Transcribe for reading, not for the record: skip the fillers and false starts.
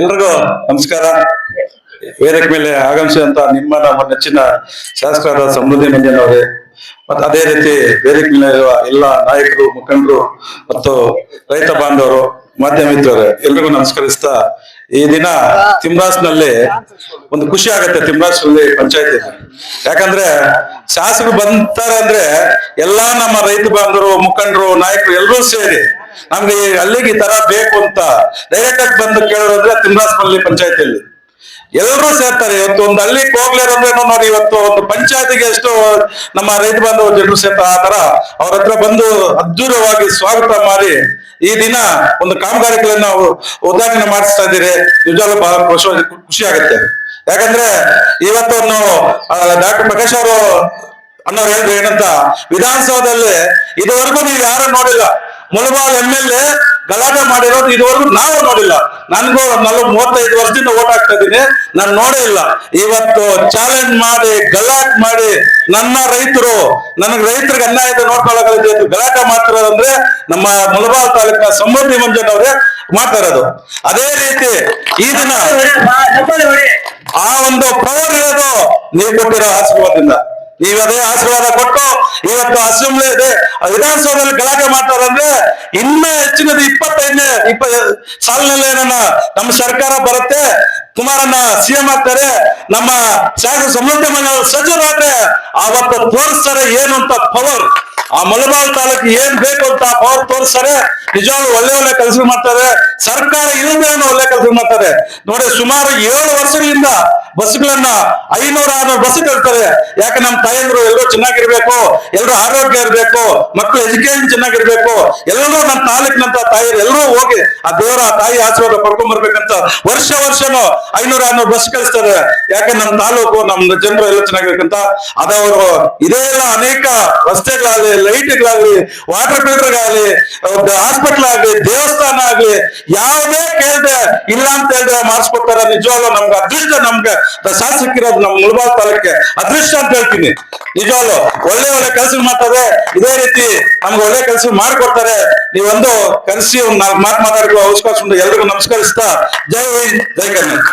ಎಲ್ರಿಗೂ ನಮಸ್ಕಾರ. ವೇದಿಕೆ ಮೇಲೆ ಆಗಮಿಸಿದಂತ ನಿಮ್ಮ ನಮ್ಮ ನೆಚ್ಚಿನ ಶಾಸಕರಾದ ಸಮೃದ್ಧಿ ಮಂಜನ್ ಅವರೇ, ಮತ್ತು ಅದೇ ರೀತಿ ವೇದಿಕೆ ಮೇಲೆ ಇರುವ ಎಲ್ಲ ನಾಯಕರು, ಮುಖಂಡರು ಮತ್ತು ರೈತ ಬಾಂಧವರು, ಮಾಧ್ಯಮ ಮಿತ್ರರೇ, ಎಲ್ರಿಗೂ ನಮಸ್ಕರಿಸ್ತಾ, ಈ ದಿನ ತಿಮ್ರಾಸ್ನಲ್ಲಿ ಒಂದು ಖುಷಿ ಆಗತ್ತೆ. ತಿಮ್ರಾಸ್ನಲ್ಲಿ ಪಂಚಾಯತಿ ಯಾಕಂದ್ರೆ ಶಾಸಕರು ಬಂತಾರೆ ಅಂದ್ರೆ ಎಲ್ಲಾ ನಮ್ಮ ರೈತ ಬಾಂಧವರು, ಮುಖಂಡರು, ನಾಯಕರು ಎಲ್ಲರೂ ಸೇರಿ ನಮ್ಗೆ ಅಲ್ಲಿಗೆ ಈ ತರ ಬೇಕು ಅಂತ ಡೈರೆಕ್ಟ್ ಆಗಿ ಬಂದು ಕೇಳೋದ್ರೆ ತಿಮ್ರಾಸ್ನಲ್ಲಿ ಪಂಚಾಯತಿಯಲ್ಲಿ ಎಲ್ಲರೂ ಸೇರ್ತಾರೆ. ಇವತ್ತು ಒಂದು ಹಳ್ಳಿಗೆ ಹೋಗ್ಲಿರಂದ್ರೆ ನೋಡಿ, ಇವತ್ತು ಒಂದು ಪಂಚಾಯತಿಗೆ ಎಷ್ಟು ನಮ್ಮ ರೈತ ಬಾಂಧವರು ಜನರು ಸೇರ್ತಾರೆ. ಆ ತರ ಅವ್ರ ಹತ್ರ ಬಂದು ಅದ್ದೂರವಾಗಿ ಸ್ವಾಗತ ಮಾಡಿ ಈ ದಿನ ಒಂದು ಕಾಮಗಾರಿಗಳನ್ನ ಉದ್ಘಾಟನೆ ಮಾಡಿಸ್ತಾ ಇದ್ದೀರಿ. ನಿಜವಾಗ್ಲೂ ಬಹಳ ಖುಷಿ ಆಗುತ್ತೆ. ಯಾಕಂದ್ರೆ ಇವತ್ತು ಡಾಕ್ಟರ್ ಪ್ರಕಾಶ್ ಅವರು ಅನ್ನೋರು ಹೇಳಿದ್ರು ಏನಂತ, ವಿಧಾನಸೌಧದಲ್ಲಿ ಇದುವರೆಗೂ ನೀವು ಯಾರು ನೋಡಿಲ್ಲ. ಮುಳಬಾಲ್ MLA ಗಲಾಟೆ ಮಾಡಿರೋದು ಇದುವರೆಗೂ ನಾವು ನೋಡಿಲ್ಲ. ನನ್ಗೂ 35 ವರ್ಷದಿಂದ ಓಟ್ ಹಾಕ್ತಾ ಇದ್ದೀನಿ, ನಾನು ನೋಡೇ ಇಲ್ಲ. ಇವತ್ತು ಚಾಲೆಂಜ್ ಮಾಡಿ ಗಲಾಟೆ ಮಾಡಿ ನನ್ನ ರೈತರಿಗೆ ಅನ್ಯಾಯದ ನೋಡ್ಕೊಳ್ಳೋಕೆ ಗಲಾಟೆ ಮಾಡ್ತಿರೋದಂದ್ರೆ ನಮ್ಮ ಮುಳಬಾಲ್ ತಾಲೂಕಿನ ಸಮೃದ್ಧಿ ಮಂಜನ್ ಅವರೇ ಮಾಡ್ತಾ ಇರೋದು. ಅದೇ ರೀತಿ ಈ ದಿನ ಆ ಒಂದು ಪವರ್ ಇರೋದು ನೀವು ಕೊಟ್ಟಿರೋ ಆಶೀರ್ವಾದದಿಂದ. ನೀವದೇ ಆಶೀರ್ವಾದ ಕೊಟ್ಟು ಇವತ್ತು ಅಸೆಂಬ್ಲಿ ಇದೆ, ವಿಧಾನಸೌಧದಲ್ಲಿ ಗಲಾಟೆ ಮಾಡ್ತಾರಂದ್ರೆ ಇನ್ನೂ ಹೆಚ್ಚಿನದು 25ನೇ ಸಾಲಿನಲ್ಲಿ ನಮ್ಮ ಸರ್ಕಾರ ಬರುತ್ತೆ, ಕುಮಾರಣ್ಣ CM ಆಗ್ತಾರೆ, ನಮ್ಮ ಶಾಸಕ ಸಮೃದ್ಧಿ ಮಂಜನ್ ಸಚಿವರಾದ್ರೆ ಅವತ್ತು ತೋರಿಸ್ತಾರೆ ಏನು ಅಂತ ಪವರ್. ಆ ಮುಳಬಾಲ್ ತಾಲೂಕು ಏನ್ ಬೇಕು ಅಂತ ಪವರ್ ತೋರಿಸ್ತಾರೆ. ನಿಜವಾಗ್ಲೂ ಒಳ್ಳೆ ಕೆಲಸ ಮಾಡ್ತಾರೆ. ಸರ್ಕಾರ ಇಲ್ಲದೆ ಒಳ್ಳೆ ಕೆಲಸ ಮಾಡ್ತಾರೆ ನೋಡಿ. ಸುಮಾರು 7 ವರ್ಷಗಳಿಂದ ಬಸ್ಗಳನ್ನ 500-600 ಬಸ್ ಕಳ್ತಾರೆ. ಯಾಕೆ ನಮ್ಮ ತಾಯಂದ್ರು ಎಲ್ಲರೂ ಚೆನ್ನಾಗಿರ್ಬೇಕು, ಎಲ್ಲರೂ ಆರೋಗ್ಯ ಇರ್ಬೇಕು, ಮಕ್ಕಳು ಎಜುಕೇಶನ್ ಚೆನ್ನಾಗಿರ್ಬೇಕು, ಎಲ್ಲರೂ ನಮ್ಮ ತಾಲೂಕಿನಂತ ತಾಯಿಯರು ಎಲ್ಲರೂ ಹೋಗಿ ಆ ದೇವರ ತಾಯಿ ಆಶೀರ್ವಾದ ಪಡ್ಕೊಂಡ್ ಬರ್ಬೇಕಂತ ವರ್ಷನೂ 500-600 ಬಸ್ ಕಳಿಸ್ತಾರೆ. ಯಾಕೆ ನಮ್ಮ ತಾಲೂಕು, ನಮ್ಮ ಜನರು ಎಲ್ಲ ಚೆನ್ನಾಗಿರ್ಬೇಕಂತ. ಅದವರು ಇದೇ ಎಲ್ಲ ಅನೇಕ ರಸ್ತೆಗಳಾಗಲಿ, ಲೈಟ್ಗಳಾಗ್ಲಿ, ವಾಟರ್ ಫಿಲ್ಟರ್ಗಾಗಲಿ, ಹಾಸ್ಪಿಟಲ್ ಆಗ್ಲಿ, ದೇವಸ್ಥಾನ ಆಗ್ಲಿ, ಯಾವುದೇ ಕೇಳ್ದೆ ಇಲ್ಲ ಅಂತ ಹೇಳಿದ್ರೆ ಮಾಡಿಸ್ಕೊಡ್ತಾರೆ. ನಿಜವಾಗ್ಲೂ ನಮ್ಗೆ ಅದೃಷ್ಟ, ನಮ್ಗೆ ಶಾಸಕಿರೋದು ನಮ್ಮ ಮುಳಬಾಲ್ ತಾಲೂಕಿಗೆ ಅದೃಷ್ಟ ಅಂತ ಹೇಳ್ತೀನಿ. ನಿಜವಾಗ್ಲು ಒಳ್ಳೆ ಕೆಲಸ ಮಾಡ್ತಾರೆ. ಇದೇ ರೀತಿ ನಮ್ಗೆ ಒಳ್ಳೆ ಕೆಲಸ ಮಾಡ್ಕೊಡ್ತಾರೆ. ನೀವೊಂದು ಕರೆಸಿ ಒಂದು 4 ಮಾತು ಮಾತಾಡೋ ಅವಕಾಶ ಉಂಟು. ಎಲ್ರಿಗೂ ನಮಸ್ಕರಿಸ್ತಾ, ಜೈ ಹಿಂದ್, ಜೈ ಕರ್ನಾಟಕ.